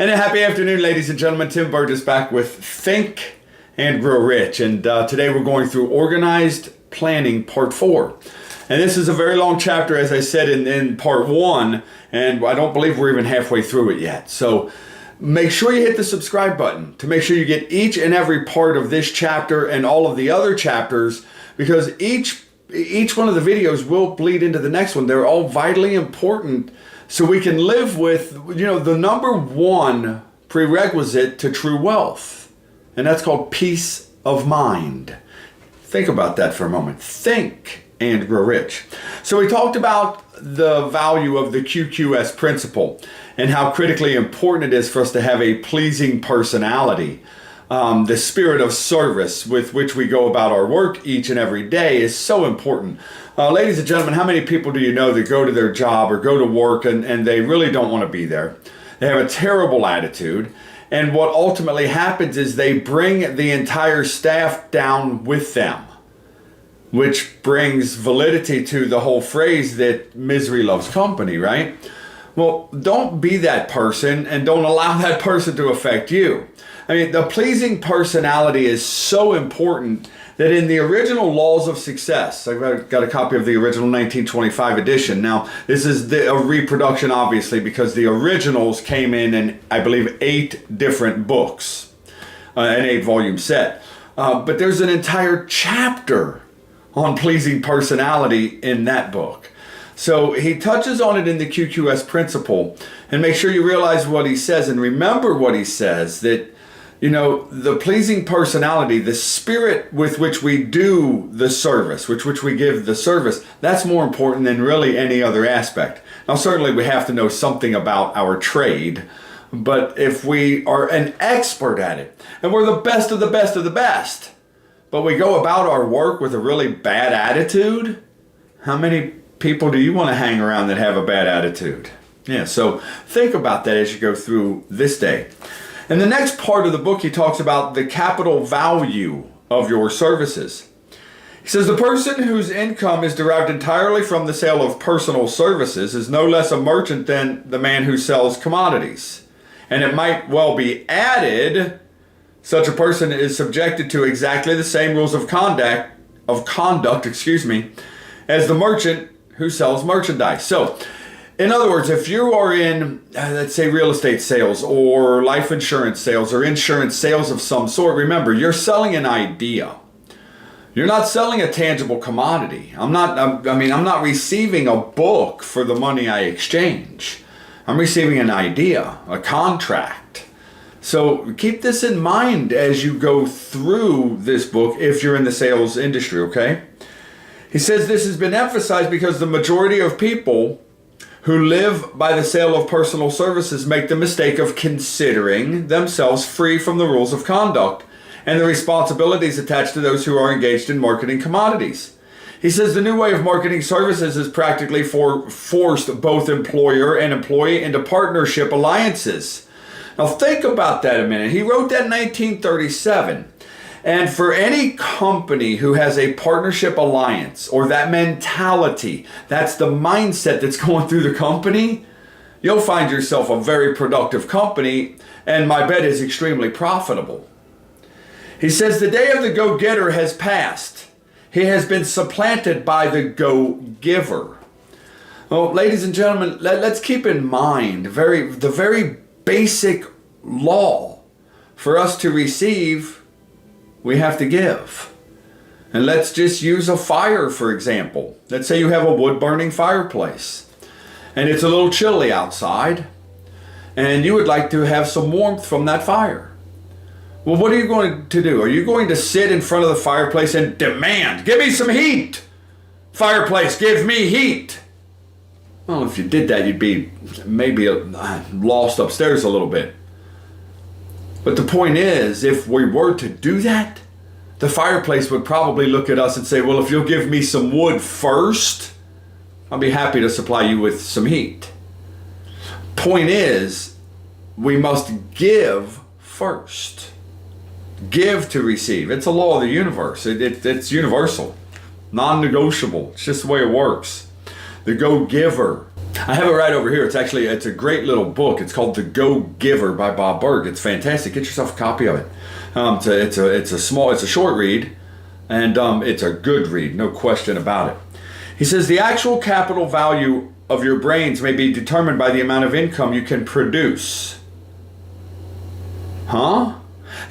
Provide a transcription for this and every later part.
And a happy afternoon, ladies and gentlemen. Tim Burgess back with Think and Grow Rich. And today we're going through Organized Planning Part 4. And this is a very long chapter, as I said in Part 1. And I don't believe we're even halfway through it yet. So make sure you hit the subscribe button to make sure you get each and every part of this chapter and all of the other chapters, because each one of the videos will bleed into the next one. They're all vitally important so we can live with, the number one prerequisite to true wealth. And that's called peace of mind. Think about that for a moment. Think and grow rich. So we talked about the value of the QQS principle and how critically important it is for us to have a pleasing personality. The spirit of service with which we go about our work each and every day is so important. Ladies and gentlemen, how many people do you know that go to their job or go to work and they really don't want to be there? They have a terrible attitude. And what ultimately happens is they bring the entire staff down with them, which brings validity to the whole phrase that misery loves company, right? Well, don't be that person and don't allow that person to affect you. I mean, the pleasing personality is so important that in the original Laws of Success, I've got a copy of the original 1925 edition. Now, this is a reproduction, obviously, because the originals came in, I believe, 8 different books, an 8-volume set. But there's an entire chapter on pleasing personality in that book. So he touches on it in the QQS principle, and make sure you realize what he says and remember what he says, that the pleasing personality, the spirit with which we do the service, which we give the service, that's more important than really any other aspect. Now, certainly we have to know something about our trade, but if we are an expert at it, and we're the best of the best of the best, but we go about our work with a really bad attitude, how many people do you want to hang around that have a bad attitude? Yeah, so think about that as you go through this day. In the next part of the book, he talks about the capital value of your services. He says the person whose income is derived entirely from the sale of personal services is no less a merchant than the man who sells commodities. And it might well be added, such a person is subjected to exactly the same rules of conduct, as the merchant who sells merchandise. So, in other words, if you are in, let's say, real estate sales or life insurance sales or insurance sales of some sort, remember, you're selling an idea. You're not selling a tangible commodity. I'm not receiving a book for the money I exchange. I'm receiving an idea, a contract. So keep this in mind as you go through this book if you're in the sales industry, okay? He says this has been emphasized because the majority of people who live by the sale of personal services make the mistake of considering themselves free from the rules of conduct and the responsibilities attached to those who are engaged in marketing commodities. He says the new way of marketing services has practically forced both employer and employee into partnership alliances. Now think about that a minute. He wrote that in 1937. And for any company who has a partnership alliance or that mentality, that's the mindset that's going through the company, you'll find yourself a very productive company, and my bet is extremely profitable. He says the day of the go-getter has passed. He has been supplanted by the go-giver. Well, ladies and gentlemen, let's keep in mind the very basic law. For us to receive, we have to give. And let's just use a fire, for example. Let's say you have a wood-burning fireplace and it's a little chilly outside and you would like to have some warmth from that fire. Well, what are you going to do? Are you going to sit in front of the fireplace and demand, give me some heat? Fireplace, give me heat. Well, if you did that, you'd be maybe lost upstairs a little bit. But the point is, if we were to do that, the fireplace would probably look at us and say, well, if you'll give me some wood first, I'll be happy to supply you with some heat. Point is, we must give first. Give to receive. It's a law of the universe. It's universal, non-negotiable. It's just the way it works. The go-giver I have it right over here. It's a great little book. It's called The Go-Giver by Bob Burg. It's fantastic. Get yourself a copy of it. It's a short read, and it's a good read, no question about it. He says the actual capital value of your brains may be determined by the amount of income you can produce. Huh?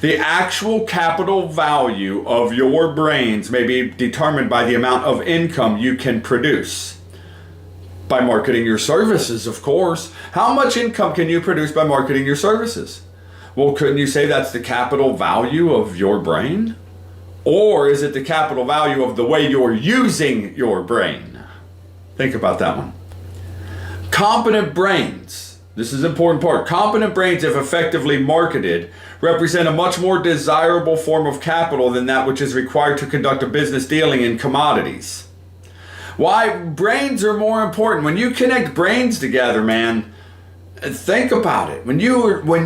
The actual capital value of your brains may be determined by the amount of income you can produce. By marketing your services, of course. How much income can you produce by marketing your services? Well, couldn't you say that's the capital value of your brain? Or is it the capital value of the way you're using your brain? Think about that one. Competent brains, this is an important part. Competent brains, if effectively marketed, represent a much more desirable form of capital than that which is required to conduct a business dealing in commodities. Why? Brains are more important. When you connect brains together, man, think about it. When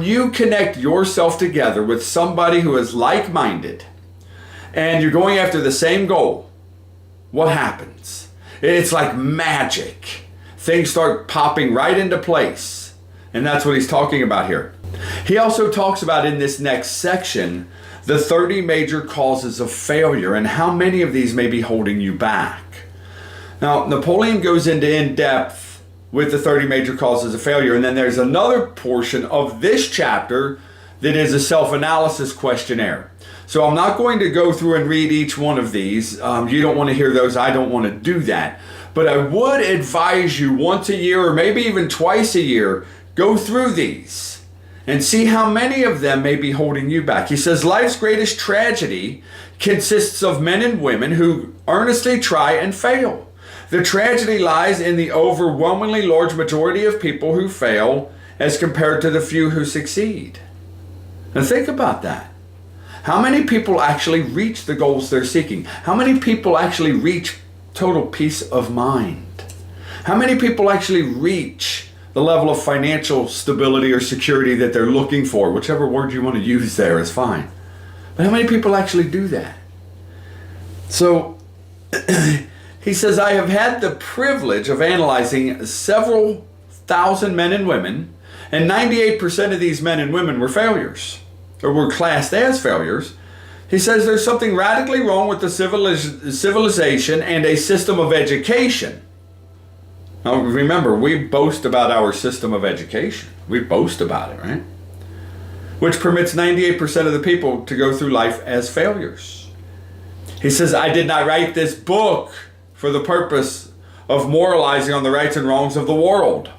you connect yourself together with somebody who is like-minded and you're going after the same goal, what happens? It's like magic. Things start popping right into place. And that's what he's talking about here. He also talks about in this next section the 30 major causes of failure and how many of these may be holding you back. Now, Napoleon goes into in-depth with the 30 major causes of failure, and then there's another portion of this chapter that is a self-analysis questionnaire. So I'm not going to go through and read each one of these. You don't want to hear those. I don't want to do that. But I would advise you once a year or maybe even twice a year, go through these and see how many of them may be holding you back. He says, life's greatest tragedy consists of men and women who earnestly try and fail. The tragedy lies in the overwhelmingly large majority of people who fail as compared to the few who succeed. Now think about that. How many people actually reach the goals they're seeking? How many people actually reach total peace of mind? How many people actually reach the level of financial stability or security that they're looking for? Whichever word you want to use there is fine. But how many people actually do that? So he says, I have had the privilege of analyzing several thousand men and women, and 98% of these men and women were failures, or were classed as failures. He says there's something radically wrong with the civilization and a system of education. Now remember, we boast about our system of education. We boast about it, right? Which permits 98% of the people to go through life as failures. He says, I did not write this book for the purpose of moralizing on the rights and wrongs of the world.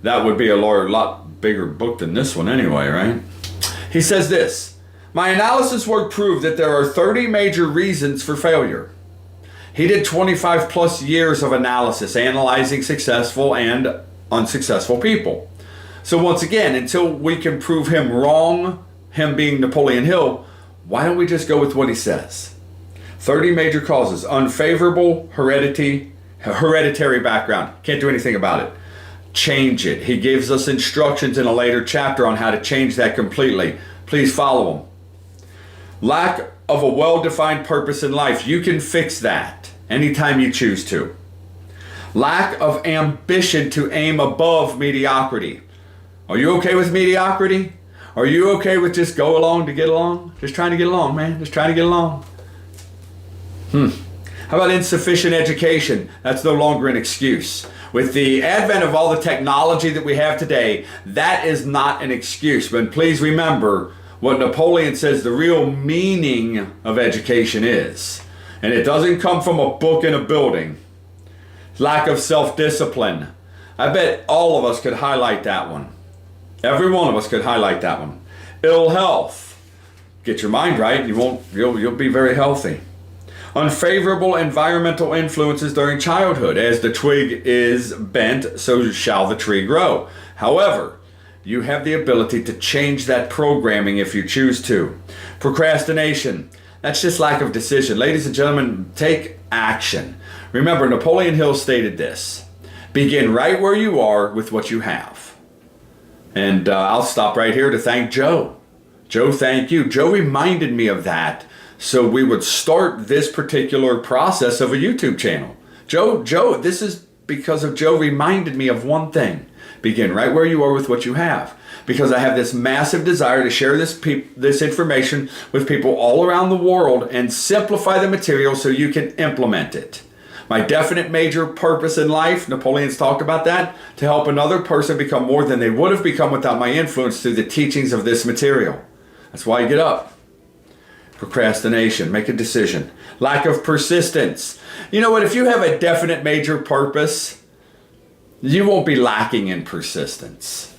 That would be a lot bigger book than this one anyway, right? He says this, my analysis work proved that there are 30 major reasons for failure. He did 25 plus years of analysis, analyzing successful and unsuccessful people. So once again, until we can prove him wrong, him being Napoleon Hill, why don't we just go with what he says? 30 major causes. Unfavorable hereditary background. Can't do anything about it. Change it. He gives us instructions in a later chapter on how to change that completely. Please follow him. Lack of a well-defined purpose in life. You can fix that anytime you choose to. Lack of ambition to aim above mediocrity. Are you okay with mediocrity? Are you okay with just go along to get along? Just trying to get along, man. Just trying to get along. How about insufficient education? That's no longer an excuse. With the advent of all the technology that we have today, that is not an excuse. But please remember what Napoleon says the real meaning of education is. And it doesn't come from a book in a building. Lack of self-discipline. I bet all of us could highlight that one. Every one of us could highlight that one. Ill health. Get your mind right, you'll be very healthy. Unfavorable environmental influences during childhood. As the twig is bent, so shall the tree grow. However, you have the ability to change that programming if you choose to. Procrastination. That's just lack of decision. Ladies and gentlemen, take action. Remember, Napoleon Hill stated this. Begin right where you are with what you have. And I'll stop right here to thank Joe. Joe, thank you. Joe reminded me of that. So we would start this particular process of a YouTube channel. Joe, this is because of Joe reminded me of one thing. Begin right where you are with what you have. Because I have this massive desire to share this information with people all around the world and simplify the material so you can implement it. My definite major purpose in life, Napoleon's talked about that, to help another person become more than they would have become without my influence through the teachings of this material. That's why I get up. Procrastination, make a decision. Lack of persistence. You know what, if you have a definite major purpose, you won't be lacking in persistence.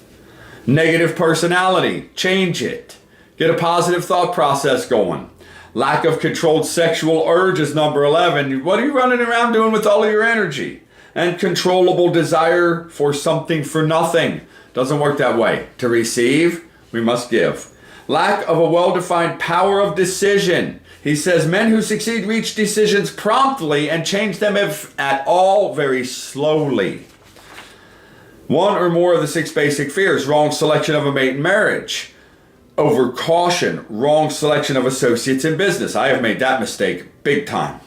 Negative personality, change it. Get a positive thought process going. Lack of controlled sexual urge is number 11. What are you running around doing with all of your energy? And controllable desire for something for nothing. Doesn't work that way. To receive, we must give. Lack of a well-defined power of decision. He says, men who succeed reach decisions promptly and change them, if at all, very slowly. One or more of the 6 basic fears. Wrong selection of a mate in marriage. Over caution. Wrong selection of associates in business. I have made that mistake big time.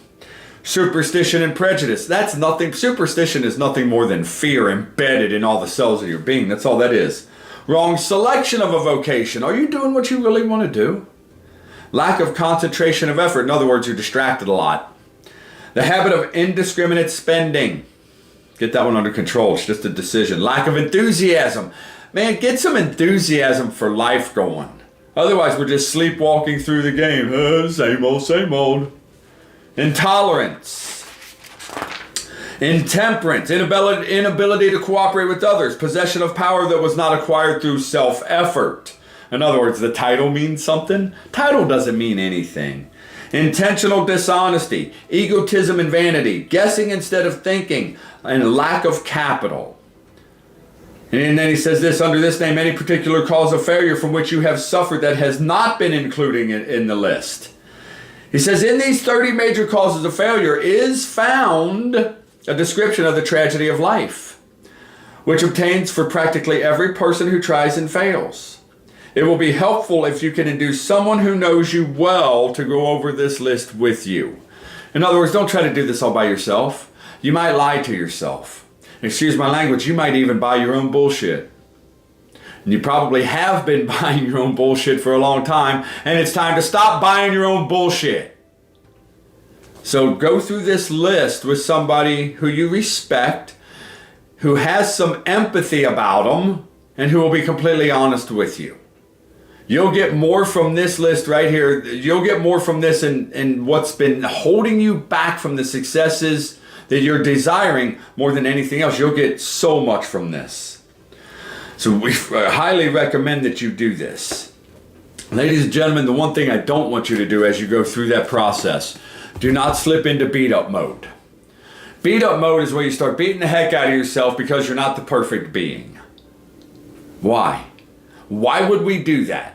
Superstition and prejudice. That's nothing. Superstition is nothing more than fear embedded in all the cells of your being. That's all that is. Wrong selection of a vocation. Are you doing what you really want to do? Lack of concentration of effort. In other words, you're distracted a lot. The habit of indiscriminate spending. Get that one under control. It's just a decision. Lack of enthusiasm. Man, get some enthusiasm for life going. Otherwise, we're just sleepwalking through the game. Same old, same old. Intolerance. Intemperance. Inability to cooperate with others. Possession of power that was not acquired through self-effort. In other words, the title means something. Title doesn't mean anything. Intentional dishonesty, egotism and vanity, guessing instead of thinking, and lack of capital. And then he says this, under this name, any particular cause of failure from which you have suffered that has not been included in the list. He says, in these 30 major causes of failure is found a description of the tragedy of life, which obtains for practically every person who tries and fails. It will be helpful if you can induce someone who knows you well to go over this list with you. In other words, don't try to do this all by yourself. You might lie to yourself. Excuse my language, you might even buy your own bullshit. And you probably have been buying your own bullshit for a long time, and it's time to stop buying your own bullshit. So go through this list with somebody who you respect, who has some empathy about them, and who will be completely honest with you. You'll get more from this list right here. You'll get more from this and what's been holding you back from the successes that you're desiring more than anything else. You'll get so much from this. So we highly recommend that you do this. Ladies and gentlemen, the one thing I don't want you to do as you go through that process, do not slip into beat up mode. Beat up mode is where you start beating the heck out of yourself because you're not the perfect being. Why? Why would we do that?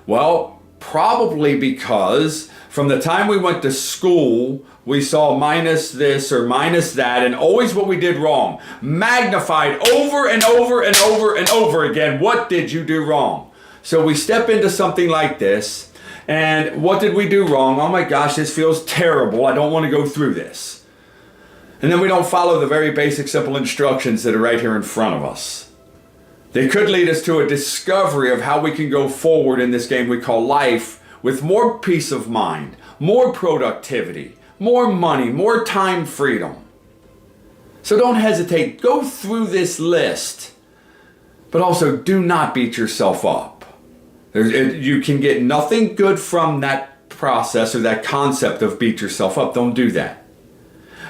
Well, probably because from the time we went to school, we saw minus this or minus that, and always what we did wrong. Magnified over and over and over and over again. What did you do wrong? So we step into something like this, and what did we do wrong? Oh my gosh, this feels terrible. I don't want to go through this. And then we don't follow the very basic, simple instructions that are right here in front of us. They could lead us to a discovery of how we can go forward in this game we call life with more peace of mind, more productivity, more money, more time freedom. So don't hesitate. Go through this list, but also do not beat yourself up. You can get nothing good from that process or that concept of beat yourself up. Don't do that.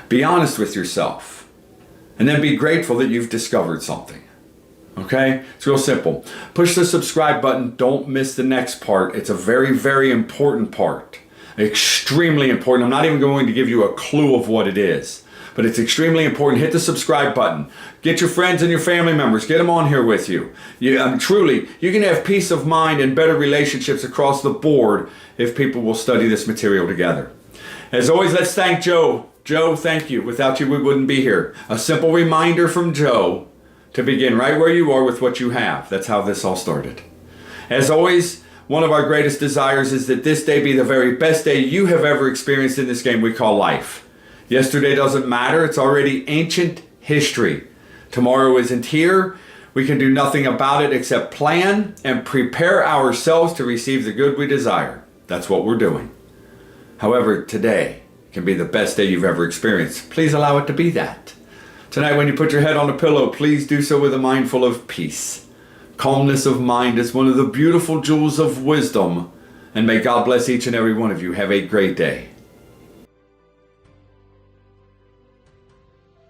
Be honest with yourself, and then be grateful that you've discovered something. Okay? It's real simple. Push the subscribe button. Don't miss the next part. It's a very, very important part. Extremely important. I'm not even going to give you a clue of what it is, but it's extremely important. Hit the subscribe button. Get your friends and your family members. Get them on here with you. Truly, you can have peace of mind and better relationships across the board if people will study this material together. As always, let's thank Joe. Joe, thank you. Without you, we wouldn't be here. A simple reminder from Joe to begin right where you are with what you have. That's how this all started. As always, one of our greatest desires is that this day be the very best day you have ever experienced in this game we call life. Yesterday doesn't matter. It's already ancient history. Tomorrow isn't here. We can do nothing about it except plan and prepare ourselves to receive the good we desire. That's what we're doing. However, today can be the best day you've ever experienced. Please allow it to be that. Tonight, when you put your head on a pillow, please do so with a mind full of peace. Calmness of mind is one of the beautiful jewels of wisdom. And may God bless each and every one of you. Have a great day.